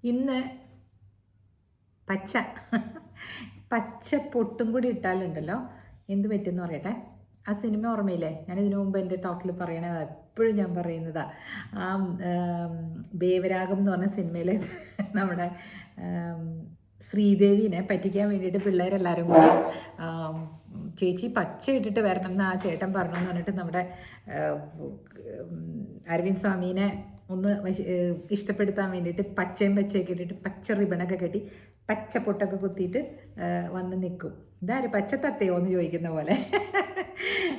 ഇന്ന് പച്ച പച്ച പൊട്ടും കൂടി ഇട്ടാലുണ്ടല്ലോ എന്ത് പറ്റുമെന്ന് പറയട്ടെ. ആ സിനിമ ഓർമ്മയില്ലേ? ഞാനിതിനു മുമ്പ് എൻ്റെ ടോക്കിൽ പറയണത് എപ്പോഴും ഞാൻ പറയുന്നതാ. ആ ദേവരാഗം എന്ന് പറഞ്ഞ സിനിമയിലെ നമ്മുടെ ശ്രീദേവിനെ പറ്റിക്കാൻ വേണ്ടിയിട്ട് പിള്ളേരെല്ലാവരും കൂടി ചേച്ചി പച്ച ഇട്ടിട്ട് വരണം എന്ന് ആ ചേട്ടൻ പറഞ്ഞു എന്ന് പറഞ്ഞിട്ട് നമ്മുടെ അരവിന്ദ് സ്വാമീനെ ഒന്ന് ഇഷ്ടപ്പെടുത്താൻ വേണ്ടിയിട്ട് പച്ചയും പച്ചയൊക്കെ ഇട്ടിട്ട് പച്ച റിബണൊക്കെ കെട്ടി പച്ച പൊട്ടൊക്കെ കുത്തിയിട്ട് വന്ന് നിൽക്കും. ഇതാര് പച്ചത്തത്തയോ എന്ന് ചോദിക്കുന്ന പോലെ.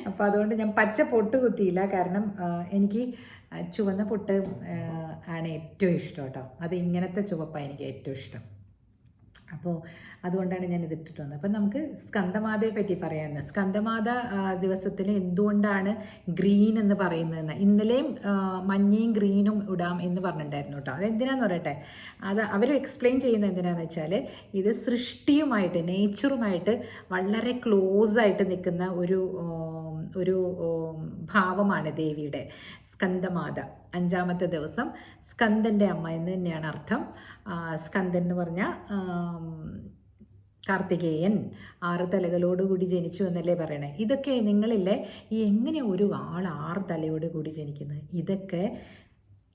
അപ്പോൾ അതുകൊണ്ട് ഞാൻ പച്ച പൊട്ട് കുത്തിയില്ല. കാരണം എനിക്ക് ചുവന്ന പൊട്ട് ആണ് ഏറ്റവും ഇഷ്ടം കേട്ടോ. അത് ഇങ്ങനത്തെ ചുവപ്പാണ് എനിക്ക് ഏറ്റവും ഇഷ്ടം. അപ്പോൾ അതുകൊണ്ടാണ് ഞാൻ ഇതിട്ടിട്ട് വന്നത്. അപ്പം നമുക്ക് സ്കന്ദമാതയെ പറ്റി പറയാമെന്ന്. സ്കന്ദമാത ദിവസത്തിൽ എന്തുകൊണ്ടാണ് ഗ്രീൻ എന്ന് പറയുന്നതെന്ന് ഇന്നലെയും മഞ്ഞയും ഗ്രീനും ഇടാം എന്ന് പറഞ്ഞിട്ടുണ്ടായിരുന്നു കേട്ടോ. അതെന്തിനാന്ന് പറയട്ടെ, അത് അവർ എക്സ്പ്ലെയിൻ ചെയ്യുന്നത് എന്തിനാന്ന് വെച്ചാൽ ഇത് സൃഷ്ടിയുമായിട്ട് നേച്ചറുമായിട്ട് വളരെ ക്ലോസ് ആയിട്ട് നിൽക്കുന്ന ഒരു ഭാവമാണ് ദേവിയുടെ സ്കന്ദമാത. 5-ാമത്തെ ദിവസം സ്കന്ദൻ്റെ അമ്മ എന്ന് തന്നെയാണ് അർത്ഥം. സ്കന്ദൻ എന്ന് പറഞ്ഞാൽ കാർത്തികേയൻ 6 തലകളോടുകൂടി ജനിച്ചു എന്നല്ലേ പറയണേ. ഇതൊക്കെ നിങ്ങളില്ലേ ഈ എങ്ങനെ ഒരു ആൾ 6 തലയോട് കൂടി ജനിക്കുന്നത്, ഇതൊക്കെ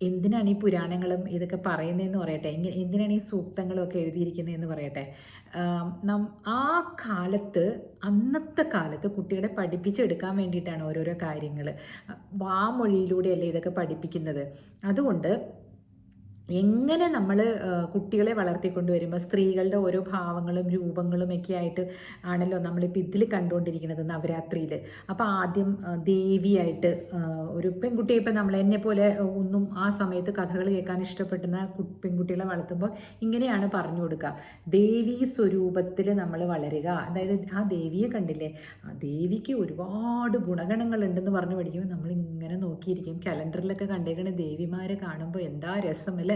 എന്തിനാണ് ഈ പുരാണങ്ങളും ഇതൊക്കെ പറയുന്നതെന്ന് പറയട്ടെ. എന്തിനാണ് ഈ സൂക്തങ്ങളും ഒക്കെ എഴുതിയിരിക്കുന്നതെന്ന് പറയട്ടെ. ആ കാലത്ത് അന്നത്തെ കാലത്ത് കുട്ടികളെ പഠിപ്പിച്ചെടുക്കാൻ വേണ്ടിയിട്ടാണ് ഓരോരോ കാര്യങ്ങൾ വാമൊഴിയിലൂടെയല്ലേ ഇതൊക്കെ പഠിപ്പിക്കുന്നത്. അതുകൊണ്ട് എങ്ങനെ നമ്മൾ കുട്ടികളെ വളർത്തിക്കൊണ്ടുവരുമ്പോൾ സ്ത്രീകളുടെ ഓരോ ഭാവങ്ങളും രൂപങ്ങളും ഒക്കെ ആയിട്ട് ആണല്ലോ നമ്മളിപ്പോൾ ഇതിൽ കണ്ടുകൊണ്ടിരിക്കുന്നത് നവരാത്രിയിൽ. അപ്പോൾ ആദ്യം ദേവിയായിട്ട് ഒരു പെൺകുട്ടിയെ ഇപ്പം നമ്മൾ എന്നെ പോലെ ഒന്നും ആ സമയത്ത് കഥകൾ കേൾക്കാൻ ഇഷ്ടപ്പെടുന്ന പെൺകുട്ടികളെ വളർത്തുമ്പോൾ ഇങ്ങനെയാണ് പറഞ്ഞു കൊടുക്കുക. ദേവീ സ്വരൂപത്തിൽ നമ്മൾ വളരുക. അതായത് ആ ദേവിയെ കണ്ടില്ലേ, ആ ദേവിക്ക് ഒരുപാട് ഗുണഗണങ്ങളുണ്ടെന്ന് പറഞ്ഞു പഠിക്കുമ്പോൾ നമ്മളിങ്ങനെ നോക്കിയിരിക്കും. കലണ്ടറിലൊക്കെ കണ്ടേക്കണ ദേവിമാരെ കാണുമ്പോൾ എന്താ രസം അല്ലേ.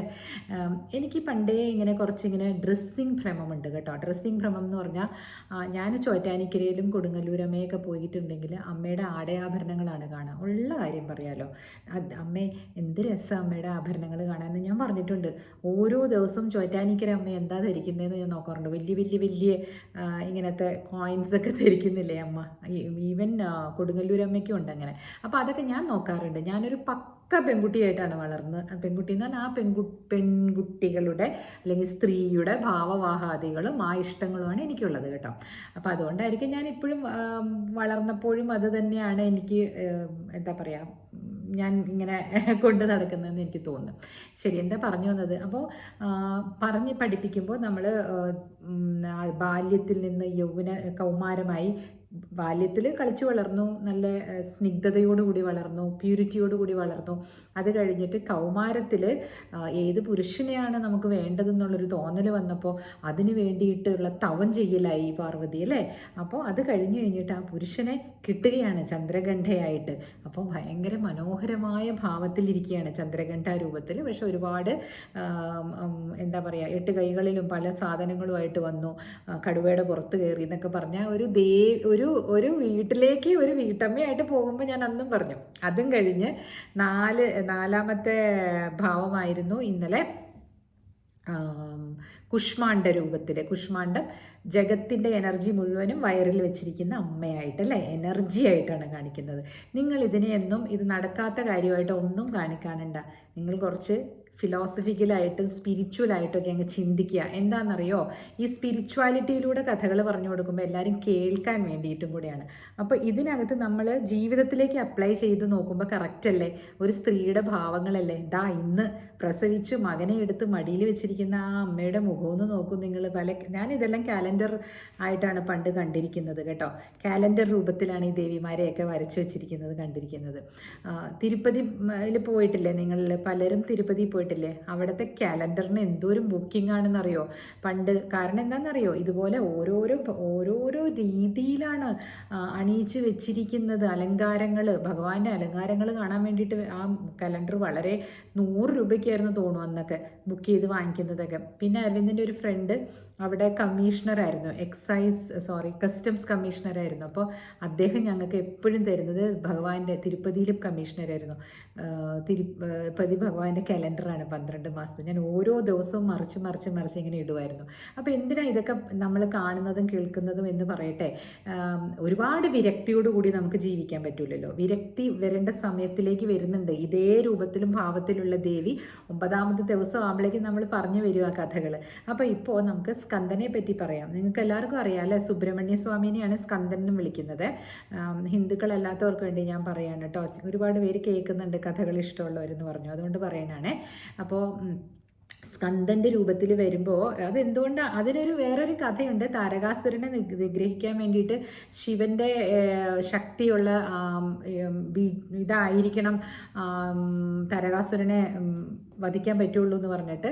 എനിക്ക് പണ്ടേ ഇങ്ങനെ കുറച്ചിങ്ങനെ ഡ്രസ്സിങ് ഭ്രമമുണ്ട് കേട്ടോ. ഡ്രസ്സിങ് ഭ്രമം എന്ന് പറഞ്ഞാൽ ഞാൻ ചോറ്റാനിക്കരയിലും കൊടുങ്ങല്ലൂരമ്മയൊക്കെ പോയിട്ടുണ്ടെങ്കിൽ അമ്മയുടെ ആടയാഭരണങ്ങളാണ് കാണുക. ഉള്ള കാര്യം പറയാലോ, അമ്മേ എന്ത് രസം അമ്മയുടെ ആഭരണങ്ങൾ കാണാമെന്ന് ഞാൻ പറഞ്ഞിട്ടുണ്ട്. ഓരോ ദിവസവും ചോറ്റാനിക്കര അമ്മ എന്താ ധരിക്കുന്നതെന്ന് ഞാൻ നോക്കാറുണ്ട്. വലിയ വലിയ വലിയ ഇങ്ങനത്തെ കോയിൻസൊക്കെ ധരിക്കുന്നില്ലേ അമ്മ. ഈവൻ കൊടുങ്ങല്ലൂരമ്മയ്ക്കും ഉണ്ട് അങ്ങനെ. അപ്പോൾ അതൊക്കെ ഞാൻ നോക്കാറുണ്ട്. ഞാനൊരു പെൺകുട്ടിയായിട്ടാണ് വളർന്നത്. പെൺകുട്ടി എന്ന് പറഞ്ഞാൽ ആ പെൺകുട്ടികളുടെ അല്ലെങ്കിൽ സ്ത്രീയുടെ ഭാവവാഹാദികളും ആ ഇഷ്ടങ്ങളുമാണ് എനിക്കുള്ളത് കേട്ടോ. അപ്പോൾ അതുകൊണ്ടായിരിക്കും ഞാൻ ഇപ്പോഴും വളർന്നപ്പോഴും അത് തന്നെയാണ് എനിക്ക് എന്താ പറയുക ഞാൻ ഇങ്ങനെ കൊണ്ട് നടക്കുന്നതെന്ന് എനിക്ക് തോന്നുന്നു. ശരി, എന്താ പറഞ്ഞു വന്നത്? അപ്പോൾ പറഞ്ഞ് പഠിപ്പിക്കുമ്പോൾ നമ്മൾ ബാല്യത്തിൽ നിന്ന് കൗമാരമായി ബാല്യത്തിൽ കളിച്ചു വളർന്നു, നല്ല സ്നിഗ്ധതയോടുകൂടി വളർന്നു, പ്യൂരിറ്റിയോടുകൂടി വളർന്നു. അത് കഴിഞ്ഞിട്ട് കൗമാരത്തിൽ ഏത് പുരുഷനെയാണ് നമുക്ക് വേണ്ടതെന്നുള്ളൊരു തോന്നൽ വന്നപ്പോൾ അതിന് വേണ്ടിയിട്ടുള്ള തവം ചെയ്യലായി പാർവതി അല്ലേ. അപ്പോൾ അത് കഴിഞ്ഞിട്ട് ആ പുരുഷനെ കിട്ടുകയാണ് ചന്ദ്രഗണ്ഠയായിട്ട്. അപ്പോൾ ഭയങ്കര മനോഹരമായ ഭാവത്തിലിരിക്കുകയാണ് ചന്ദ്രഗണ്ഠ രൂപത്തിൽ. പക്ഷെ ഒരുപാട് എന്താ പറയുക 8 കൈകളിലും പല സാധനങ്ങളുമായിട്ട് വന്നു, കടുവയുടെ പുറത്ത് കയറി എന്നൊക്കെ പറഞ്ഞാൽ ഒരു വീട്ടിലേക്ക് ഒരു വീട്ടമ്മയായിട്ട് പോകുമ്പോൾ ഞാൻ അന്നും പറഞ്ഞു. അതും കഴിഞ്ഞ് 4-ാമത്തെ ഭാവമായിരുന്നു ഇന്നലെ കുഷ്മാണ്ഡ രൂപത്തിൽ. കുഷ്മാണ്ഡം ജഗത്തിൻ്റെ എനർജി മുഴുവനും വയറിൽ വെച്ചിരിക്കുന്ന അമ്മയായിട്ടല്ലേ, എനർജി ആയിട്ടാണ് കാണിക്കുന്നത്. നിങ്ങൾ ഇതിനെയൊന്നും ഇത് നടക്കാത്ത കാര്യമായിട്ട് ഒന്നും കാണിക്കാനുണ്ട. നിങ്ങൾ കുറച്ച് ഫിലോസഫിക്കലായിട്ടും സ്പിരിച്വലായിട്ടൊക്കെ അങ്ങ് ചിന്തിക്കുക. എന്താണെന്നറിയോ, ഈ സ്പിരിച്വാലിറ്റിയിലൂടെ കഥകൾ പറഞ്ഞു കൊടുക്കുമ്പോൾ എല്ലാവരും കേൾക്കാൻ വേണ്ടിയിട്ടും കൂടെയാണ്. അപ്പോൾ ഇതിനകത്ത് നമ്മൾ ജീവിതത്തിലേക്ക് അപ്ലൈ ചെയ്ത് നോക്കുമ്പോൾ കറക്റ്റല്ലേ, ഒരു സ്ത്രീയുടെ ഭാവങ്ങളല്ലേ. ഇന്ന് പ്രസവിച്ച് മകനെ എടുത്ത് മടിയിൽ വെച്ചിരിക്കുന്ന ആ അമ്മയുടെ മുഖമൊന്ന് നോക്കും നിങ്ങൾ. ഞാനിതെല്ലാം കാലണ്ടർ ആയിട്ടാണ് പണ്ട് കണ്ടിരിക്കുന്നത് കേട്ടോ. കാലണ്ടർ രൂപത്തിലാണ് ഈ ദേവിമാരെയൊക്കെ വരച്ച് വെച്ചിരിക്കുന്നത് കണ്ടിരിക്കുന്നത്. തിരുപ്പതിയിൽ പോയിട്ടില്ലേ നിങ്ങൾ? പലരും തിരുപ്പതി പോയിട്ടില്ലേ? അവിടുത്തെ കാലണ്ടറിന് എന്തോരം ബുക്കിംഗ് ആണെന്നറിയോ പണ്ട്. കാരണം എന്താണെന്നറിയോ, ഇതുപോലെ ഓരോരോ രീതിയിലാണ് അണിയിച്ച് വെച്ചിരിക്കുന്നത് അലങ്കാരങ്ങൾ. ഭഗവാന്റെ അലങ്കാരങ്ങൾ കാണാൻ വേണ്ടിയിട്ട് ആ കലണ്ടർ വളരെ 100 രൂപയ്ക്കായിരുന്നു തോന്നുന്നു അന്നൊക്കെ ബുക്ക് ചെയ്ത് വാങ്ങിക്കുന്നതൊക്കെ. പിന്നെ അരവിന്ദിൻ്റെ ഒരു ഫ്രണ്ട് അവിടെ കമ്മീഷണറായിരുന്നു, കസ്റ്റംസ് കമ്മീഷണറായിരുന്നു. അപ്പോൾ അദ്ദേഹം ഞങ്ങൾക്ക് എപ്പോഴും തരുന്നത് ഭഗവാന്റെ തിരുപ്പതിയിലും കമ്മീഷണറായിരുന്നു. തിരുപ്പതി ഭഗവാന്റെ കലണ്ടറാണ് വീഡിയോകളാണ് 12 മാസം. ഞാൻ ഓരോ ദിവസവും മറിച്ച് ഇങ്ങനെ ഇടുമായിരുന്നു. അപ്പോൾ എന്തിനാ ഇതൊക്കെ നമ്മൾ കാണുന്നതും കേൾക്കുന്നതും എന്ന് പറയട്ടെ, ഒരുപാട് വിരക്തിയോടുകൂടി നമുക്ക് ജീവിക്കാൻ പറ്റില്ലല്ലോ. വിരക്തി വരേണ്ട സമയത്തിലേക്ക് വരുന്നുണ്ട്. ഇതേ രൂപത്തിലും ഭാവത്തിലുള്ള ദേവി 9ാമത്തെ ദിവസം ആകുമ്പോഴേക്കും നമ്മൾ പറഞ്ഞു വരും ആ കഥകൾ. അപ്പോൾ ഇപ്പോൾ നമുക്ക് സ്കന്ദനെ പറ്റി പറയാം. നിങ്ങൾക്ക് എല്ലാവർക്കും അറിയാം അല്ലേ, സുബ്രഹ്മണ്യ സ്വാമിനെയാണ് സ്കന്ദൻ എന്നും വിളിക്കുന്നത്. ഹിന്ദുക്കളല്ലാത്തവർക്ക് വേണ്ടി ഞാൻ പറയാണ് കേട്ടോ. ഒരുപാട് പേര് കേൾക്കുന്നുണ്ട് കഥകൾ ഇഷ്ടമുള്ളവരെന്ന് പറഞ്ഞു, അതുകൊണ്ട് പറയാനാണേ. അപ്പോൾ സ്കന്ദൻ്റെ രൂപത്തിൽ വരുമ്പോൾ അതെന്തുകൊണ്ടാണ്, അതിനൊരു വേറൊരു കഥയുണ്ട്. താരകാസുരനെ നിഗ്രഹിക്കാൻ വേണ്ടിയിട്ട് ശിവൻ്റെ ശക്തിയുള്ള ഇതായിരിക്കണം താരകാസുരനെ വധിക്കാൻ പറ്റുള്ളൂ എന്ന് പറഞ്ഞിട്ട്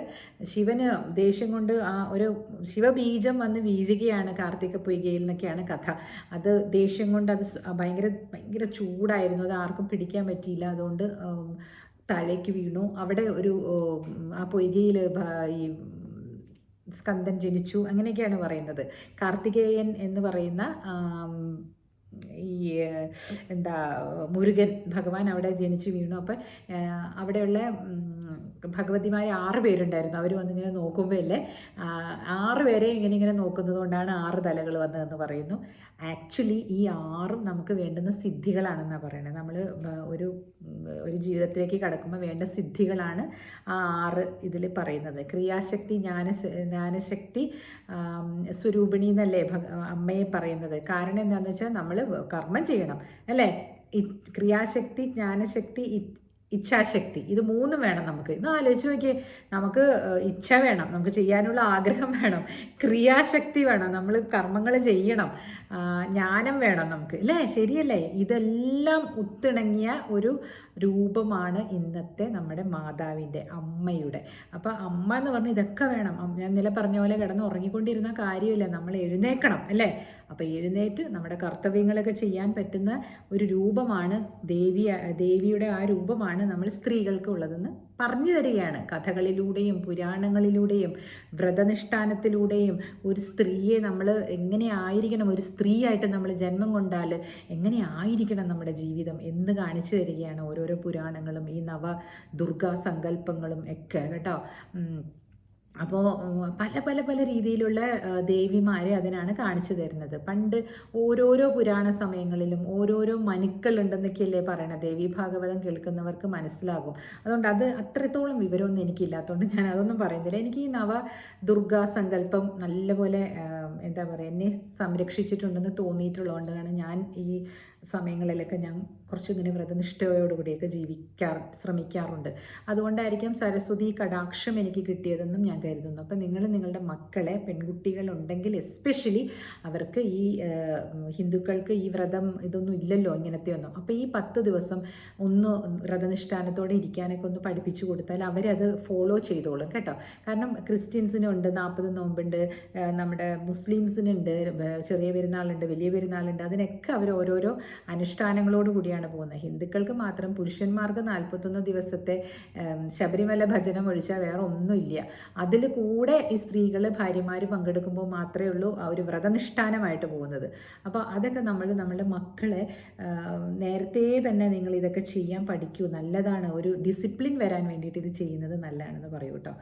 ശിവന് ദേഷ്യം കൊണ്ട് ആ ഒരു ശിവബീജം വന്ന് വീഴുകയാണ് കാർത്തിക പൊയ്കയിൽ എന്നൊക്കെയാണ് കഥ. അത് ദേഷ്യം കൊണ്ട് അത് ഭയങ്കര ചൂടായിരുന്നു, അത് ആർക്കും പിടിക്കാൻ പറ്റിയില്ല. അതുകൊണ്ട് താഴേക്ക് വീണു. അവിടെ ഒരു ആ പൊയ്കയിൽ ഈ സ്കന്ദൻ ജനിച്ചു, അങ്ങനെയൊക്കെയാണ് പറയുന്നത്. കാർത്തികേയൻ എന്ന് പറയുന്ന ഈ മുരുകൻ ഭഗവാൻ അവിടെ ജനിച്ചു വീണു. അപ്പം അവിടെയുള്ള ഭഗവതിമാർ 6 പേരുണ്ടായിരുന്നു. അവർ വന്നിങ്ങനെ നോക്കുമ്പോൾ അല്ലേ 6 പേരെ ഇങ്ങനെ നോക്കുന്നത് കൊണ്ടാണ് 6 തലകൾ വന്നതെന്ന് പറയുന്നു. ആക്ച്വലി ഈ 6ഉം നമുക്ക് വേണ്ടുന്ന സിദ്ധികളാണെന്നാണ് പറയുന്നത്. നമ്മൾ ഒരു ജീവിതത്തിലേക്ക് കടക്കുമ്പോൾ വേണ്ട സിദ്ധികളാണ് ആ 6 ഇതിൽ പറയുന്നത്. ക്രിയാശക്തി, ജ്ഞാനശക്തി സ്വരൂപിണി എന്നല്ലേ അമ്മയെ പറയുന്നത്. കാരണം എന്താണെന്ന് വെച്ചാൽ നമ്മൾ കർമ്മം ചെയ്യണം അല്ലേ. ക്രിയാശക്തി, ജ്ഞാനശക്തി, ഇച്ഛാശക്തി, ഇത് 3 വേണം നമുക്ക്. ഇന്ന് ആലോചിച്ച് നോക്കിയേ, നമുക്ക് ഇച്ഛ വേണം, നമുക്ക് ചെയ്യാനുള്ള ആഗ്രഹം വേണം, ക്രിയാശക്തി വേണം, നമ്മൾ കർമ്മങ്ങൾ ചെയ്യണം, ജ്ഞാനം വേണം നമുക്ക് അല്ലേ, ശരിയല്ലേ? ഇതെല്ലാം ഒത്തിണങ്ങിയ ഒരു രൂപമാണ് ഇന്നത്തെ നമ്മുടെ മാതാവിൻ്റെ, അമ്മയുടെ. അപ്പോൾ അമ്മ എന്ന് പറഞ്ഞാൽ ഇതൊക്കെ വേണം. ഞാൻ ഇന്നലെ പറഞ്ഞ പോലെ കിടന്ന് ഉറങ്ങിക്കൊണ്ടിരുന്ന കാര്യമില്ല, നമ്മൾ എഴുന്നേക്കണം അല്ലേ. അപ്പോൾ എഴുന്നേറ്റ് നമ്മുടെ കർത്തവ്യങ്ങളൊക്കെ ചെയ്യാൻ പറ്റുന്ന ഒരു രൂപമാണ് ദേവിയുടെ ആ രൂപമാണ് നമ്മൾ സ്ത്രീകൾക്ക് ഉള്ളതെന്ന് പറഞ്ഞു തരികയാണ്. കഥകളിലൂടെയും പുരാണങ്ങളിലൂടെയും വ്രതനിഷ്ഠാനത്തിലൂടെയും ഒരു സ്ത്രീയെ നമ്മൾ എങ്ങനെ ആയിരിക്കണം, ഒരു സ്ത്രീയായിട്ട് നമ്മൾ ജന്മം കൊണ്ടാൽ എങ്ങനെ ആയിരിക്കണം നമ്മുടെ ജീവിതം എന്ന് കാണിച്ചു തരികയാണ് ഓരോരോ പുരാണങ്ങളും ഈ ദുർഗാ സങ്കല്പങ്ങളും ഒക്കെ കേട്ടോ. അപ്പോൾ പല രീതിയിലുള്ള ദേവിമാരെ അതിനാണ് കാണിച്ചു തരുന്നത്. പണ്ട് ഓരോരോ പുരാണ സമയങ്ങളിലും ഓരോരോ മനുക്കളുണ്ടെന്നൊക്കെയല്ലേ പറയണത്. ദേവി ഭാഗവതം കേൾക്കുന്നവർക്ക് മനസ്സിലാകും. അതുകൊണ്ട് അത് അത്രത്തോളം വിവരമൊന്നും എനിക്കില്ലാത്തതുകൊണ്ട് ഞാൻ അതൊന്നും പറയുന്നില്ല. എനിക്ക് ഈ ദുർഗാ സങ്കല്പം നല്ലപോലെ എന്താ പറയുക, എന്നെ സംരക്ഷിച്ചിട്ടുണ്ടെന്ന് തോന്നിയിട്ടുള്ളതുകൊണ്ടാണ് ഞാൻ ഈ സമയങ്ങളിലൊക്കെ ഞാൻ കുറച്ചിങ്ങനെ വ്രതനിഷ്ഠയോടുകൂടിയൊക്കെ ശ്രമിക്കാറുണ്ട്. അതുകൊണ്ടായിരിക്കും സരസ്വതി കടാക്ഷം എനിക്ക് കിട്ടിയതെന്നും ഞാൻ കരുതുന്നു. അപ്പം നിങ്ങൾ നിങ്ങളുടെ മക്കളെ, പെൺകുട്ടികളുണ്ടെങ്കിൽ എസ്പെഷ്യലി അവർക്ക് ഈ ഹിന്ദുക്കൾക്ക് ഈ വ്രതം ഇതൊന്നും ഇല്ലല്ലോ, ഇങ്ങനത്തെ ഒന്നും. അപ്പോൾ ഈ 10 ദിവസം ഒന്ന് വ്രതനിഷ്ഠാനത്തോടെ ഇരിക്കാനൊക്കെ ഒന്ന് പഠിപ്പിച്ചു കൊടുത്താൽ അവരത് ഫോളോ ചെയ്തോളും കേട്ടോ. കാരണം ക്രിസ്ത്യൻസിനുണ്ട് 40 നോമ്പുണ്ട്, നമ്മുടെ മുസ്ലിംസിനുണ്ട് ചെറിയ പെരുന്നാളുണ്ട്, വലിയ പെരുന്നാളുണ്ട്. അതിനൊക്കെ അവർ ഓരോരോ അനുഷ്ഠാനങ്ങളോട് കൂടിയാണ് പോകുന്നത്. ഹിന്ദുക്കൾക്ക് മാത്രം പുരുഷന്മാർക്ക് 41 ദിവസത്തെ ശബരിമല ഭജനം ഒഴിച്ചാൽ വേറെ ഒന്നുമില്ല. അതിൽ കൂടെ ഈ സ്ത്രീകൾ ഭാര്യമാർ പങ്കെടുക്കുമ്പോൾ മാത്രമേ ഉള്ളൂ ആ ഒരു വ്രതനിഷ്ഠാനമായിട്ട് പോകുന്നത്. അപ്പോൾ അതൊക്കെ നമ്മളുടെ മക്കളെ നേരത്തെ തന്നെ നിങ്ങൾ ഇതൊക്കെ ചെയ്യാൻ പഠിക്കൂ, നല്ലതാണ്. ഒരു ഡിസിപ്ലിൻ വരാൻ വേണ്ടിയിട്ട് ഇത് ചെയ്യുന്നത് നല്ലതാണെന്ന് പറയൂ കേട്ടോ.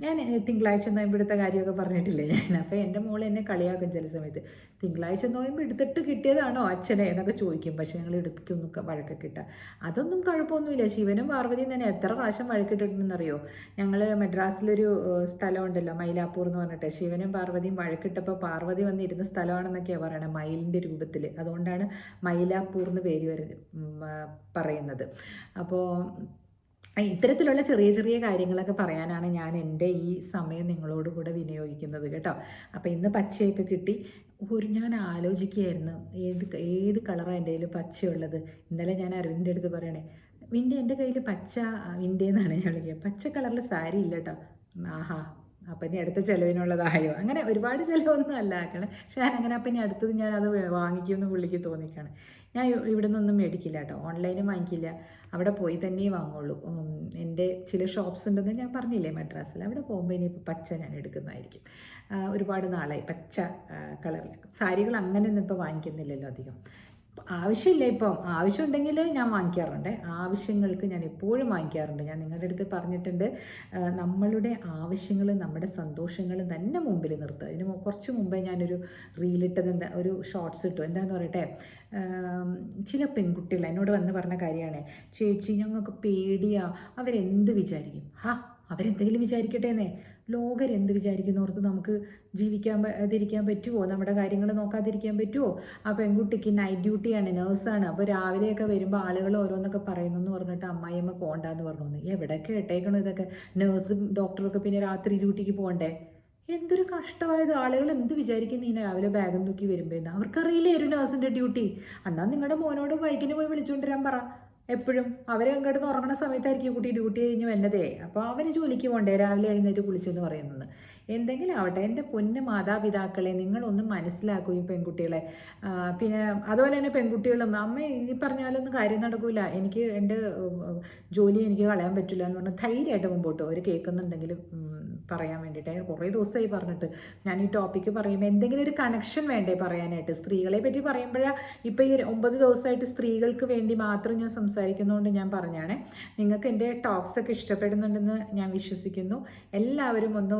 ഞാൻ തിങ്കളാഴ്ച നോയമ്പെടുത്ത കാര്യമൊക്കെ പറഞ്ഞിട്ടില്ലേ ഞാൻ. അപ്പോൾ എൻ്റെ മോൾ എന്നെ കളിയാക്കും ചില സമയത്ത്, തിങ്കളാഴ്ച നോയമ്പ് എടുത്തിട്ട് കിട്ടിയതാണോ അച്ഛനെ എന്നൊക്കെ ചോദിക്കും. പക്ഷേ ഞങ്ങൾ എടുക്കൊന്നും വഴക്കൊക്കെ ഇട്ട അതൊന്നും കുഴപ്പമൊന്നുമില്ല. ശിവനും പാർവതിയും തന്നെ എത്ര പ്രാവശ്യം വഴക്കിട്ടിട്ടുണ്ടെന്നറിയോ. ഞങ്ങൾ മദ്രാസിലൊരു സ്ഥലമുണ്ടല്ലോ മൈലാപ്പൂർ എന്ന് പറഞ്ഞിട്ട്, ശിവനും പാർവതിയും വഴക്കിട്ടപ്പോൾ പാർവതി വന്നിരുന്ന സ്ഥലമാണെന്നൊക്കെയാണ് പറയണത്, മയിലിൻ്റെ രൂപത്തിൽ. അതുകൊണ്ടാണ് മൈലാപ്പൂർ എന്ന് പേര് പറയുന്നത്. അപ്പോൾ ഇത്തരത്തിലുള്ള ചെറിയ കാര്യങ്ങളൊക്കെ പറയാനാണ് ഞാൻ എൻ്റെ ഈ സമയം നിങ്ങളോട് കൂടെ വിനിയോഗിക്കുന്നത് കേട്ടോ. അപ്പോൾ ഇന്ന് പച്ചയൊക്കെ കിട്ടി. ഞാൻ ആലോചിക്കുകയായിരുന്നു ഏത് കളറാണ് എൻ്റെ കയ്യിൽ പച്ചയുള്ളത്. ഇന്നലെ ഞാൻ അരവിന്ദിൻ്റെ അടുത്ത് പറയണേ, എൻ്റെ കയ്യിൽ പച്ച വിൻ്റെന്നാണ് ഞാൻ വിളിക്കുക, പച്ച കളറിൽ സാരി ഇല്ല കേട്ടോ. ആഹാ, അപ്പം ഇനി അടുത്ത ചിലവിനുള്ളതായോ? അങ്ങനെ ഒരുപാട് ചിലവൊന്നും അല്ല ആക്കണം. പക്ഷേ ഞാനങ്ങനെ അപ്പം ഇനി അടുത്തത് ഞാൻ അത് വാങ്ങിക്കുമെന്ന് പുള്ളിക്ക് തോന്നിക്കാണ്. ഞാൻ ഇവിടെ നിന്നൊന്നും മേടിക്കില്ല കേട്ടോ, ഓൺലൈനും വാങ്ങിക്കില്ല, അവിടെ പോയി തന്നെ വാങ്ങുള്ളൂ. എൻ്റെ ചില ഷോപ്സ് ഉണ്ടെന്ന് ഞാൻ പറഞ്ഞില്ലേ മദ്രാസിൽ, അവിടെ പോകുമ്പോൾ ഇനിയിപ്പോൾ പച്ച ഞാൻ എടുക്കുന്നതായിരിക്കും. ഒരുപാട് നാളായി പച്ച കളറിൽ സാരികൾ അങ്ങനെ ഒന്നും ഇപ്പോൾ വാങ്ങിക്കുന്നില്ലല്ലോ അധികം. ആവശ്യമില്ല. ഇപ്പം ആവശ്യമുണ്ടെങ്കിൽ ഞാൻ വാങ്ങിക്കാറുണ്ട്. ആവശ്യങ്ങൾക്ക് ഞാൻ എപ്പോഴും വാങ്ങിക്കാറുണ്ട്. ഞാൻ നിങ്ങളുടെ അടുത്ത് പറഞ്ഞിട്ടുണ്ട്, നമ്മളുടെ ആവശ്യങ്ങൾ നമ്മുടെ സന്തോഷങ്ങൾ തന്നെ മുമ്പിൽ നിർത്തുക. ഇതിന് കുറച്ച് മുമ്പേ ഞാനൊരു റീലിട്ടത്, ഒരു ഷോർട്സ് ഇട്ടു. എന്താണെന്ന് പറയട്ടെ, ചില പെൺകുട്ടികൾ എന്നോട് വന്ന് പറഞ്ഞ കാര്യമാണ്, ചേച്ചി ഞങ്ങൾക്ക് പേടിയാ, അവരെന്ത് വിചാരിക്കും. അവരെന്തെങ്കിലും വിചാരിക്കട്ടെ എന്നേ, ലോകരെന്ത് വിചാരിക്കുന്നോർത്ത് നമുക്ക് തിരിക്കാൻ പറ്റുമോ? നമ്മുടെ കാര്യങ്ങൾ നോക്കാതിരിക്കാൻ പറ്റുമോ? ആ പെൺകുട്ടിക്ക് നൈറ്റ് ഡ്യൂട്ടിയാണ്, നേഴ്സാണ്. അപ്പോൾ രാവിലെയൊക്കെ വരുമ്പോൾ ആളുകൾ ഓരോന്നൊക്കെ പറയുന്നു എന്ന് പറഞ്ഞിട്ട് അമ്മായിയമ്മ പോകണ്ടെന്ന് പറഞ്ഞു. എവിടെ കേട്ടേക്കണം ഇതൊക്കെ? നേഴ്സും ഡോക്ടറൊക്കെ പിന്നെ രാത്രി ഡ്യൂട്ടിക്ക് പോകണ്ടേ? എന്തൊരു കഷ്ടമായത്. ആളുകൾ എന്ത് വിചാരിക്കും നീ രാവിലെ ബാഗും തൂക്കി വരുമ്പോഴേന്ന്? അവർക്കറിയില്ലേ ഒരു നേഴ്സിൻ്റെ ഡ്യൂട്ടി? എന്നാൽ നിങ്ങളുടെ മോനോട് ബൈക്കിന് പോയി വിളിച്ചുകൊണ്ടിരാൻ പറ. എപ്പോഴും അവരെ അങ്ങോട്ട് ഉറങ്ങുന്ന സമയത്തായിരിക്കും കുട്ടി ഡ്യൂട്ടി കഴിഞ്ഞ് വന്നതേ. അപ്പോൾ അവന് ജോലിക്ക് പോകണ്ടേ രാവിലെ എഴുന്നേറ്റ് കുളിച്ചെന്ന് പറയുന്നത്? എന്തെങ്കിലും ആവട്ടെ, എൻ്റെ പൊന്ന് മാതാപിതാക്കളെ, നിങ്ങളൊന്നും മനസ്സിലാക്കൂ ഈ പെൺകുട്ടികളെ. പിന്നെ അതുപോലെ തന്നെ പെൺകുട്ടികളും, അമ്മ ഈ പറഞ്ഞാലൊന്നും കാര്യം നടക്കില്ല, എനിക്ക് എൻ്റെ ജോലി എനിക്ക് കളയാൻ പറ്റില്ല എന്ന് പറഞ്ഞാൽ ധൈര്യമായിട്ട് മുമ്പോട്ട് അവർ കേൾക്കുന്നുണ്ടെങ്കിലും പറയാൻ വേണ്ടിയിട്ട്. കുറേ ദിവസമായി പറഞ്ഞിട്ട് ഞാൻ ഈ ടോപ്പിക്ക് പറയുമ്പോൾ എന്തെങ്കിലും ഒരു കണക്ഷൻ വേണ്ടേ പറയാനായിട്ട്. സ്ത്രീകളെ പറ്റി പറയുമ്പോഴാണ് ഇപ്പോൾ ഈ 9 ദിവസമായിട്ട് സ്ത്രീകൾക്ക് വേണ്ടി മാത്രം ഞാൻ സംസാരിക്കുന്നതുകൊണ്ട് ഞാൻ പറഞ്ഞാണ്. നിങ്ങൾക്ക് എൻ്റെ ടോക്സൊക്കെ ഇഷ്ടപ്പെടുന്നുണ്ടെന്ന് ഞാൻ വിശ്വസിക്കുന്നു. എല്ലാവരും ഒന്ന്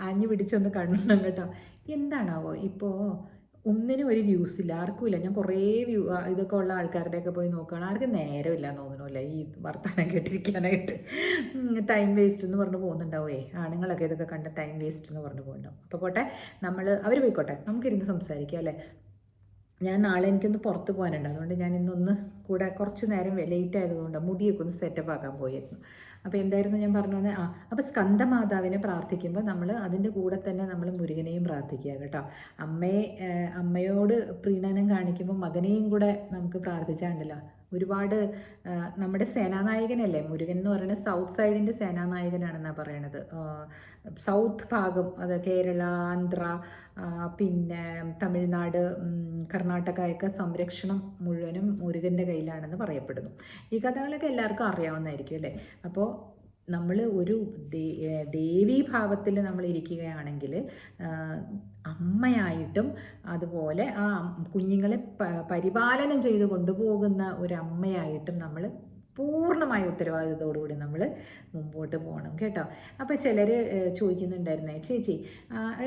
ആഞ്ഞു പിടിച്ചൊന്ന് കാണണം കേട്ടോ. എന്താണാവോ ഇപ്പോൾ ഒന്നിനും ഒരു വ്യൂസ് ഇല്ല, ആർക്കും ഇല്ല. ഞാൻ കുറേ ഇതൊക്കെ ഉള്ള ആൾക്കാരുടെയൊക്കെ പോയി നോക്കുകയാണ്, ആർക്കും നേരമില്ല എന്ന് തോന്നണമല്ലേ ഈ വർത്തമാനം കേട്ടിരിക്കാനായിട്ട്. ടൈം വേസ്റ്റ് എന്ന് പറഞ്ഞ് പോകുന്നുണ്ടാവേ ആണുങ്ങളൊക്കെ. ഇതൊക്കെ കണ്ട ടൈം വേസ്റ്റ് എന്ന് പറഞ്ഞ് പോകുന്നുണ്ടാവും. അപ്പോൾ പോട്ടെ, അവർ പോയിക്കോട്ടെ, നമുക്കിരുന്ന് സംസാരിക്കാം അല്ലേ. ഞാൻ നാളെ എനിക്കൊന്ന് പുറത്ത് പോകാനുണ്ട്, അതുകൊണ്ട് ഞാൻ ഇന്നൊന്ന് കൂടെ കുറച്ച് നേരം ലേറ്റ് ആയതുകൊണ്ട് മുടിയൊക്കെ ഒന്ന് സെറ്റപ്പ് ആക്കാൻ പോയിരുന്നു. അപ്പോൾ എന്തായിരുന്നു ഞാൻ പറഞ്ഞു വന്നത്? അപ്പോൾ സ്കന്ദമാതാവിനെ പ്രാർത്ഥിക്കുമ്പോൾ നമ്മൾ അതിൻ്റെ കൂടെ തന്നെ നമ്മൾ മുരുകനെയും പ്രാർത്ഥിക്കുക കേട്ടോ. അമ്മയോട് പ്രീണനം കാണിക്കുമ്പോൾ മകനെയും കൂടെ നമുക്ക് പ്രാർത്ഥിച്ചാണ്ടല്ലോ. ഒരുപാട് നമ്മുടെ സേനാനായകനല്ലേ മുരുകൻ എന്ന് പറയുന്നത്. സൗത്ത് സൈഡിൻ്റെ സേനാനായകനാണെന്നാണ് പറയണത്. സൗത്ത് ഭാഗം, അത് കേരള, ആന്ധ്ര, പിന്നെ തമിഴ്നാട്, കർണാടകയൊക്കെ സംരക്ഷണം മുഴുവനും മുരുകൻ്റെ കയ്യിലാണെന്ന് പറയപ്പെടുന്നു. ഈ കഥകളൊക്കെ എല്ലാവർക്കും അറിയാവുന്നതായിരിക്കും അല്ലേ. അപ്പോൾ നമ്മൾ ഒരു ദേവീഭാവത്തിൽ നമ്മൾ ഇരിക്കുകയാണെങ്കിൽ അമ്മയായിട്ടും അതുപോലെ ആ കുഞ്ഞുങ്ങളെ പരിപാലനം ചെയ്ത് കൊണ്ടുപോകുന്ന ഒരമ്മയായിട്ടും നമ്മൾ പൂർണ്ണമായ ഉത്തരവാദിത്തത്തോടുകൂടി നമ്മൾ മുമ്പോട്ട് പോകണം കേട്ടോ. അപ്പോൾ ചിലർ ചോദിക്കുന്നുണ്ടായിരുന്നേ, ചേച്ചി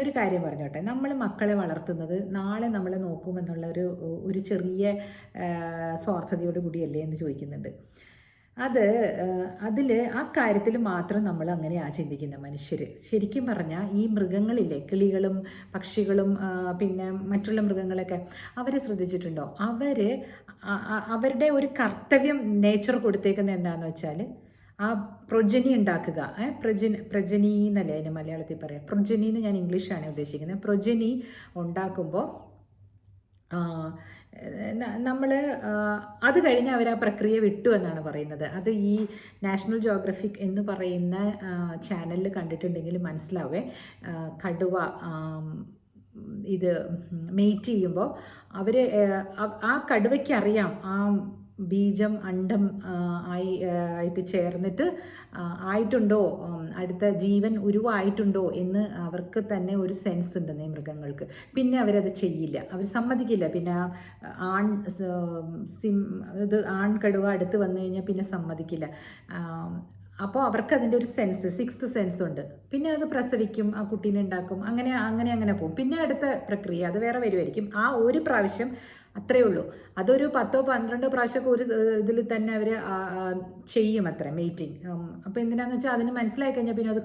ഒരു കാര്യം പറഞ്ഞോട്ടെ, നമ്മൾ മക്കളെ വളർത്തുന്നത് നാളെ നമ്മളെ നോക്കുമെന്നുള്ള ഒരു ചെറിയ സ്വാർത്ഥതയോട് കൂടിയല്ലേ എന്ന് ചോദിക്കുന്നുണ്ട്. അതിൽ ആ കാര്യത്തിൽ മാത്രം നമ്മൾ അങ്ങനെയാണ് ചിന്തിക്കുന്ന മനുഷ്യർ. ശരിക്കും പറഞ്ഞാൽ ഈ മൃഗങ്ങളില്ലേ, കിളികളും പക്ഷികളും പിന്നെ മറ്റുള്ള മൃഗങ്ങളൊക്കെ, അവരെ ശ്രദ്ധിച്ചിട്ടുണ്ടോ? അവരുടെ ഒരു കർത്തവ്യം നേച്ചർ കൊടുത്തേക്കുന്നത് എന്താണെന്ന് വെച്ചാൽ ആ പ്രൊജനി ഉണ്ടാക്കുക. പ്രജനി എന്നല്ലേ അതിന് മലയാളത്തിൽ പറയാം. പ്രൊജനി എന്ന് ഞാൻ ഇംഗ്ലീഷാണ് ഉദ്ദേശിക്കുന്നത്. പ്രൊജനി ഉണ്ടാക്കുമ്പോൾ നമ്മൾ അത് കഴിഞ്ഞ് അവർ ആ പ്രക്രിയ വിട്ടു എന്നാണ് പറയുന്നത്. അത് ഈ നാഷണൽ ജോഗ്രഫിക് എന്ന് പറയുന്ന ചാനലിൽ കണ്ടിട്ടുണ്ടെങ്കിൽ മനസ്സിലാവേ. കടുവ ഇത് മെയ്റ്റ് ചെയ്യുമ്പോൾ ആ കടുവയ്ക്കറിയാം ആ ബീജം അണ്ഡം ആയിട്ട് ചേർന്നിട്ട് ആയിട്ടുണ്ടോ, അടുത്ത ജീവൻ ഉരുവായിട്ടുണ്ടോ എന്ന് അവർക്ക് തന്നെ ഒരു സെൻസ് ഉണ്ടെന്നേ മൃഗങ്ങൾക്ക്. പിന്നെ അവരത് ചെയ്യില്ല, അവർ സമ്മതിക്കില്ല. പിന്നെ ആൺ കടുവ അടുത്ത് വന്നു കഴിഞ്ഞാൽ പിന്നെ സമ്മതിക്കില്ല. അപ്പോൾ അവർക്ക് അതിൻ്റെ ഒരു സെൻസ്, 6th സെൻസ് ഉണ്ട്. പിന്നെ അത് പ്രസവിക്കും, ആ കുട്ടീനെ ഉണ്ടാക്കും, അങ്ങനെ പോകും. പിന്നെ അടുത്ത പ്രക്രിയ അത് വേറെ വരുമായിരിക്കും. ആ ഒരു പ്രാവശ്യം അത്രയേ ഉള്ളൂ. അതൊരു 10-12 പ്രാവശ്യമൊക്കെ ഒരു ഇതിൽ തന്നെ അവർ ചെയ്യും അത്ര മെയ്റ്റിങ്. അപ്പോൾ എന്തിനാന്ന് വെച്ചാൽ അതിന് മനസ്സിലായി കഴിഞ്ഞാൽ പിന്നെ അത്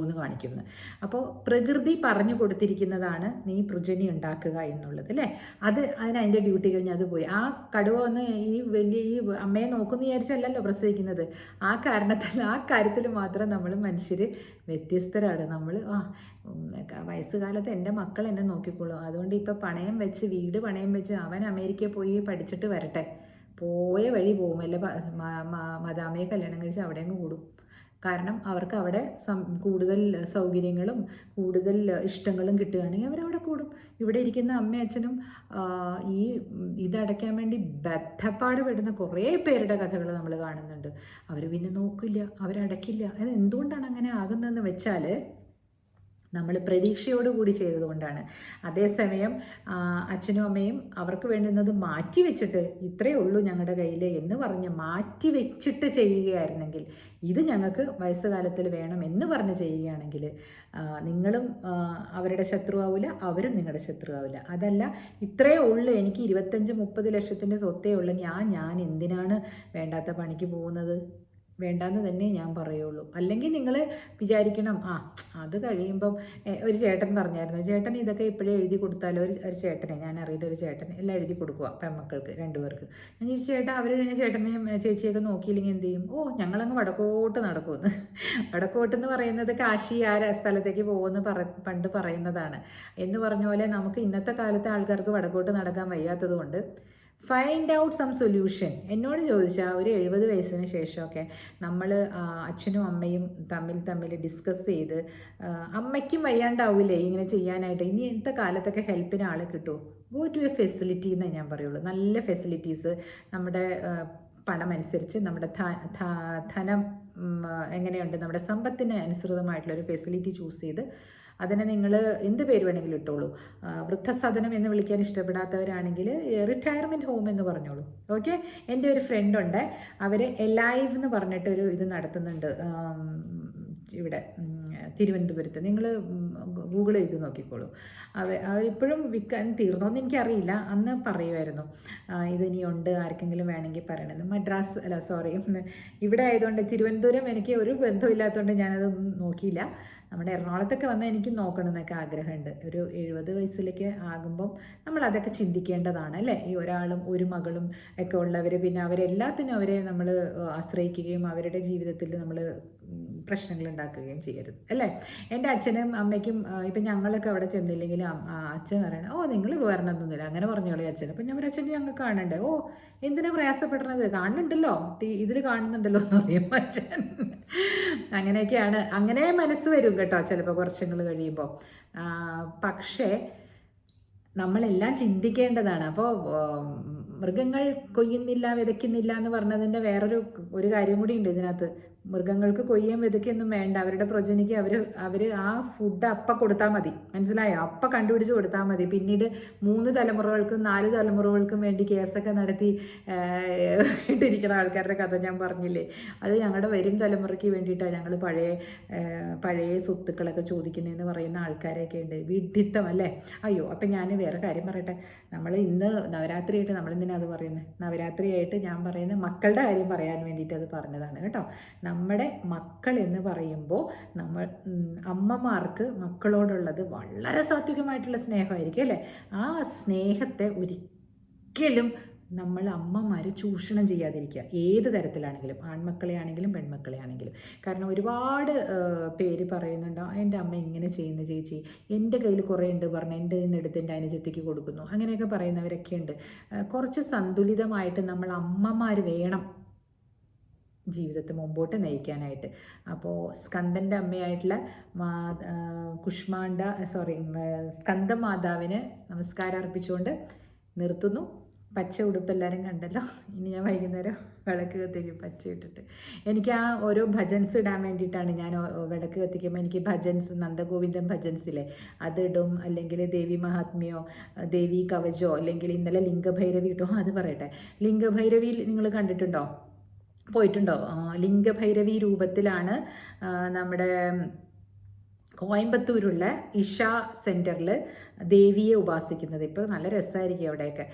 എന്ന് കാണിക്കുന്നത്. അപ്പോൾ പ്രകൃതി പറഞ്ഞു കൊടുത്തിരിക്കുന്നതാണ് നീ പ്രജനി ഉണ്ടാക്കുക എന്നുള്ളത് അല്ലേ. അതിൻ്റെ ഡ്യൂട്ടി കഴിഞ്ഞ് അത് പോയി. ആ കടുവ വന്ന് ഈ അമ്മയെ നോക്കുമെന്ന് വിചാരിച്ചല്ലല്ലോ പ്രസവിക്കുന്നത്. ആ കാര്യത്തിൽ മാത്രം നമ്മൾ മനുഷ്യർ വ്യത്യസ്തരാണ്. നമ്മൾ വയസ്സുകാലത്ത് എൻ്റെ മക്കൾ എന്നെ നോക്കിക്കോളും, അതുകൊണ്ട് ഇപ്പോൾ വീട് പണയം വെച്ച് അവൻ അമേരിക്കയിൽ പോയി പഠിച്ചിട്ട് വരട്ടെ, പോയ വഴി പോകും, അല്ല മദാമയെ കല്യാണം കഴിച്ച് അവിടെ അങ്ങ് കൂടും. കാരണം അവർക്ക് അവിടെ കൂടുതൽ സൗകര്യങ്ങളും കൂടുതൽ ഇഷ്ടങ്ങളും കിട്ടുകയാണെങ്കിൽ അവരവിടെ കൂടും. ഇവിടെ ഇരിക്കുന്ന അമ്മയും അച്ഛനും ഇതടയ്ക്കാൻ വേണ്ടി ബദ്ധപ്പാട് പെടുന്ന കുറേ പേരുടെ കഥകൾ നമ്മൾ കാണുന്നുണ്ട്. അവർ പിന്നെ നോക്കില്ല, അവരടയ്ക്കില്ല. അത് എന്തുകൊണ്ടാണ് അങ്ങനെ ആകുന്നതെന്ന് വെച്ചാൽ നമ്മൾ പ്രതീക്ഷയോടുകൂടി ചെയ്തതുകൊണ്ടാണ്. അതേസമയം അച്ഛനും അമ്മയും അവർക്ക് വേണ്ടുന്നത് മാറ്റി വെച്ചിട്ട് ഇത്രയേ ഉള്ളൂ ഞങ്ങളുടെ കയ്യിൽ എന്ന് പറഞ്ഞ് മാറ്റി വെച്ചിട്ട് ചെയ്യുകയായിരുന്നെങ്കിൽ, ഇത് ഞങ്ങൾക്ക് വയസ്സുകാലത്തിൽ വേണം എന്ന് പറഞ്ഞ് ചെയ്യുകയാണെങ്കിൽ നിങ്ങളും അവരുടെ ശത്രുവാവില്ല, അവരും നിങ്ങളുടെ ശത്രുവാവില്ല. അതല്ല ഇത്രയേ ഉള്ളൂ, എനിക്ക് 25-30 ലക്ഷത്തിൻ്റെ സ്വത്തേ ഉള്ളൂ, ഞാൻ എന്തിനാണ് വേണ്ടാത്ത പണിക്ക് പോകുന്നത്, വേണ്ടാന്ന് തന്നെ ഞാൻ പറയുള്ളൂ. അല്ലെങ്കിൽ നിങ്ങൾ വിചാരിക്കണം അത് കഴിയുമ്പം ഒരു ചേട്ടൻ പറഞ്ഞായിരുന്നു, ചേട്ടൻ ഇതൊക്കെ ഇപ്പോഴേ എഴുതി കൊടുത്താലോ, ഒരു ചേട്ടനെ ഞാൻ അറിയുന്ന ഒരു ചേട്ടൻ എല്ലാം എഴുതി കൊടുക്കുക പെൺമക്കൾക്ക് 2 പേർക്ക്. ഞാൻ ചോദിച്ചു ചേട്ടാ അവർ ചേട്ടനെയും ചേച്ചിയൊക്കെ നോക്കിയില്ലെങ്കിൽ എന്ത് ചെയ്യും? ഞങ്ങളങ്ങ് വടക്കോട്ട് നടക്കുമെന്ന്. വടക്കോട്ടെന്ന് പറയുന്നത് കാശി ആ സ്ഥലത്തേക്ക് പോകുമെന്ന് പണ്ട് പറയുന്നതാണ്. എന്ന് പറഞ്ഞ പോലെ നമുക്ക് ഇന്നത്തെ കാലത്തെ ആൾക്കാർക്ക് വടക്കോട്ട് നടക്കാൻ വയ്യാത്തത് കൊണ്ട് ഫൈൻഡ് ഔട്ട് സം സൊല്യൂഷൻ. എന്നോട് ചോദിച്ചാൽ ഒരു 70 വയസ്സിന് ശേഷമൊക്കെ നമ്മൾ അച്ഛനും അമ്മയും തമ്മിൽ ഡിസ്കസ് ചെയ്ത്, അമ്മയ്ക്കും വയ്യാണ്ടാവില്ലേ ഇങ്ങനെ ചെയ്യാനായിട്ട്, ഇനി ഇന്നത്തെ കാലത്തൊക്കെ ഹെൽപ്പിന് ആളെ കിട്ടുമോ, ഗോ ടു എ ഫെസിലിറ്റി എന്നേ ഞാൻ പറയുള്ളൂ. നല്ല ഫെസിലിറ്റീസ് നമ്മുടെ പണമനുസരിച്ച്, നമ്മുടെ ധനം എങ്ങനെയുണ്ട്, നമ്മുടെ സമ്പത്തിന് അനുസൃതമായിട്ടുള്ളൊരു ഫെസിലിറ്റി ചൂസ് ചെയ്ത് അതിനെ നിങ്ങൾ എന്ത് പേര് വേണമെങ്കിലും ഇട്ടോളൂ. വൃദ്ധസദനം എന്ന് വിളിക്കാൻ ഇഷ്ടപ്പെടാത്തവരാണെങ്കിൽ റിട്ടയർമെൻറ്റ് ഹോം എന്ന് പറഞ്ഞോളൂ. ഓക്കെ. എൻ്റെ ഒരു ഫ്രണ്ടുണ്ട്, അവർ എലൈവ് എന്ന് പറഞ്ഞിട്ടൊരു ഇത് നടത്തുന്നുണ്ട് ഇവിടെ തിരുവനന്തപുരത്ത്. നിങ്ങൾ ഗൂഗിൾ ചെയ്ത് നോക്കിക്കോളൂ. അവരിപ്പോഴും വിൽക്കാൻ തീർന്നോന്ന് എനിക്കറിയില്ല. അന്ന് പറയുമായിരുന്നു ഇതിനിയുണ്ട്, ആർക്കെങ്കിലും വേണമെങ്കിൽ പറയണമെന്ന്. മദ്രാസ് അല്ല സോറി, ഇവിടെ ആയതുകൊണ്ട് തിരുവനന്തപുരം എനിക്ക് ഒരു ബന്ധമില്ലാത്തതുകൊണ്ട് ഞാനതൊന്നും നോക്കിയില്ല. നമ്മുടെ എറണാകുളത്തൊക്കെ വന്നാൽ എനിക്ക് നോക്കണമെന്നൊക്കെ ആഗ്രഹമുണ്ട്. ഒരു 70 വയസ്സിലേക്ക് ആകുമ്പം നമ്മളതൊക്കെ ചിന്തിക്കേണ്ടതാണ് അല്ലേ. ഈ ഒരാളും ഒരു മകളും ഒക്കെ ഉള്ളവർ, പിന്നെ അവരെല്ലാത്തിനും അവരെ നമ്മൾ ആശ്രയിക്കുകയും അവരുടെ ജീവിതത്തിൽ നമ്മൾ പ്രശ്നങ്ങൾ ഉണ്ടാക്കുകയും ചെയ്യരുത് അല്ലേ. എൻ്റെ അച്ഛനും അമ്മയ്ക്കും ഇപ്പം ഞങ്ങളൊക്കെ അവിടെ ചെന്നില്ലെങ്കിലും അച്ഛൻ പറയണേ നിങ്ങൾ വരണമെന്നൊന്നുമില്ല, അങ്ങനെ പറഞ്ഞോളൂ അച്ഛൻ. അപ്പം ഞാൻ അച്ഛൻ ഞങ്ങൾ കാണണ്ടേ, എന്തിനാ പ്രയാസപ്പെടുന്നത്, കാണുന്നുണ്ടല്ലോ ഇതിൽ കാണുന്നുണ്ടല്ലോ എന്ന് പറയും അച്ഛൻ. അങ്ങനെയൊക്കെയാണ്. അങ്ങനെ മനസ്സ് വരും കേട്ടോ ചിലപ്പോൾ കുറച്ചുങ്ങൾ കഴിയുമ്പോൾ. പക്ഷേ നമ്മളെല്ലാം ചിന്തിക്കേണ്ടതാണ്. അപ്പോൾ മൃഗങ്ങൾ കൊയ്യുന്നില്ല വിതയ്ക്കുന്നില്ല എന്ന് പറഞ്ഞതിൻ്റെ ഒരു കാര്യം കൂടി ഉണ്ട് ഇതിനകത്ത്. മൃഗങ്ങൾക്ക് കൊയ്യും വിതയ്ക്കൊന്നും വേണ്ട, അവരുടെ പ്രൊജനിക്ക് അവർ ആ ഫുഡ് അപ്പം കൊടുത്താൽ മതി, മനസ്സിലായോ? അപ്പം കണ്ടുപിടിച്ച് കൊടുത്താൽ മതി. പിന്നീട് 3 തലമുറകൾക്കും 4 തലമുറകൾക്കും വേണ്ടി കേസൊക്കെ നടത്തി ഇട്ടിരിക്കുന്ന ആൾക്കാരുടെ കഥ ഞാൻ പറഞ്ഞില്ലേ. അത് ഞങ്ങളുടെ വരും തലമുറയ്ക്ക് വേണ്ടിയിട്ടാണ് ഞങ്ങൾ പഴയ സ്വത്തുക്കളൊക്കെ ചോദിക്കുന്നതെന്ന് പറയുന്ന ആൾക്കാരൊക്കെ ഉണ്ട്. വിഡ്ഢിത്തം അല്ലേ. അയ്യോ, അപ്പം ഞാൻ വേറെ കാര്യം പറയട്ടെ. നമ്മൾ ഇന്ന് നവരാത്രിയായിട്ട് നമ്മളെന്തിനാണ് അത് പറയുന്നത്? നവരാത്രിയായിട്ട് ഞാൻ പറയുന്നത് മക്കളുടെ കാര്യം പറയാൻ വേണ്ടിയിട്ട് അത് പറഞ്ഞതാണ് കേട്ടോ. നമ്മുടെ മക്കൾ എന്ന് പറയുമ്പോൾ അമ്മമാർക്ക് മക്കളോടുള്ളത് വളരെ സാത്വികമായിട്ടുള്ള സ്നേഹമായിരിക്കും അല്ലേ. ആ സ്നേഹത്തെ ഒരിക്കലും നമ്മൾ അമ്മമാർ ചൂഷണം ചെയ്യാതിരിക്കുക, ഏത് തരത്തിലാണെങ്കിലും, ആൺമക്കളെ ആണെങ്കിലും പെൺമക്കളെ ആണെങ്കിലും. കാരണം ഒരുപാട് പേര് പറയുന്നുണ്ട് എൻ്റെ അമ്മ ഇങ്ങനെ ചെയ്യുന്ന ചേച്ചി, എൻ്റെ കയ്യിൽ കുറേ ഉണ്ട് പറഞ്ഞ് എൻ്റെ നിന്ന് എടുത്ത് എൻ്റെ അനുജത്തിക്ക് കൊടുക്കുന്നു, അങ്ങനെയൊക്കെ പറയുന്നവരൊക്കെ ഉണ്ട്. കുറച്ച് സന്തുലിതമായിട്ട് നമ്മൾ അമ്മമാർ വേണം ജീവിതത്തെ മുമ്പോട്ട് നയിക്കാനായിട്ട്. അപ്പോൾ സ്കന്ദൻ്റെ അമ്മയായിട്ടുള്ള സ്കന്ദമാതാവിന് നമസ്കാരം അർപ്പിച്ചുകൊണ്ട് നിർത്തുന്നു. പച്ച ഉടുപ്പ് എല്ലാവരും കണ്ടല്ലോ. ഇനി ഞാൻ വൈകുന്നേരം വിളക്ക് കത്തിക്കും പച്ച ഇട്ടിട്ട്. എനിക്ക് ആ ഓരോ ഭജൻസ് ഇടാൻ വേണ്ടിയിട്ടാണ് ഞാൻ വിളക്ക് കത്തിക്കുമ്പോൾ എനിക്ക് ഭജൻസ്, നന്ദഗോവിന്ദൻ ഭജൻസിലെ അതിടും, അല്ലെങ്കിൽ ദേവി മഹാത്മ്യോ ദേവി കവചോ, അല്ലെങ്കിൽ ഇന്നലെ ലിംഗഭൈരവി ഇട്ടോ അത് പറയട്ടെ. ലിംഗഭൈരവി നിങ്ങൾ കണ്ടിട്ടുണ്ടോ, പോയിട്ടുണ്ടോ? ലിംഗഭൈരവി രൂപത്തിലാണ് നമ്മുടെ കോയമ്പത്തൂരുള്ള ഇഷ സെൻറ്ററിൽ ദേവിയെ ഉപാസിക്കുന്നത്. ഇപ്പോൾ നല്ല രസമായിരിക്കും അവിടെയൊക്കെ.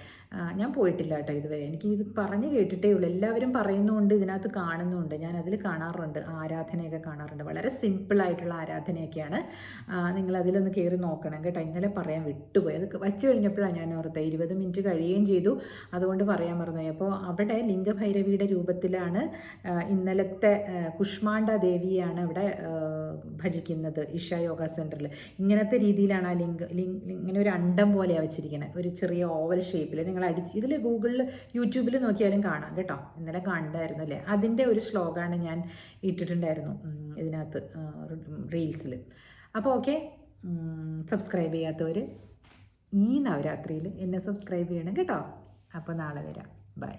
ഞാൻ പോയിട്ടില്ല കേട്ടോ ഇതുവരെ. എനിക്ക് ഇത് പറഞ്ഞു കേട്ടിട്ടേ ഉള്ളൂ. എല്ലാവരും പറയുന്നുണ്ട്, ഇതിനകത്ത് കാണുന്നുണ്ട്, ഞാൻ അതിൽ കാണാറുണ്ട്, ആരാധനയൊക്കെ കാണാറുണ്ട്. വളരെ സിമ്പിളായിട്ടുള്ള ആരാധനയൊക്കെയാണ്. നിങ്ങളതിലൊന്ന് കയറി നോക്കണം കേട്ടോ. ഇന്നലെ പറയാൻ വിട്ടുപോയി, അത് വച്ച് കഴിഞ്ഞപ്പോഴാണ് ഞാൻ ഓർത്തത്. 20 മിനിറ്റ് കഴിയുകയും ചെയ്തു, അതുകൊണ്ട് പറയാൻ മറന്നുപോയി. അപ്പോൾ അവിടെ ലിംഗഭൈരവിയുടെ രൂപത്തിലാണ് ഇന്നലത്തെ കുഷ്മാണ്ഡ ദേവിയാണ് അവിടെ ഭജിക്കുന്നത് ഇഷ യോഗ സെൻറ്ററിൽ. ഇങ്ങനത്തെ രീതിയിലാണ് ആ ഇങ്ങനെ ഒരു അണ്ടം പോലെയാണ് വെച്ചിരിക്കുന്നത്, ഒരു ചെറിയ ഓവൽ ഷേപ്പിൽ. നിങ്ങൾ ഇതിൽ ഗൂഗിളിൽ യൂട്യൂബിൽ നോക്കിയാലും കാണാം കേട്ടോ. ഇന്നലെ കണ്ടായിരുന്നു അല്ലേ. അതിൻ്റെ ഒരു ശ്ലോകമാണ് ഞാൻ ഇട്ടിട്ടുണ്ടായിരുന്നു ഇതിനകത്ത് റീൽസിൽ. അപ്പോൾ ഓക്കെ, സബ്സ്ക്രൈബ് ചെയ്യാത്തവർ ഈ നവരാത്രിയിൽ എന്നെ സബ്സ്ക്രൈബ് ചെയ്യണം കേട്ടോ. അപ്പോൾ നാളെ വരാം. ബൈ.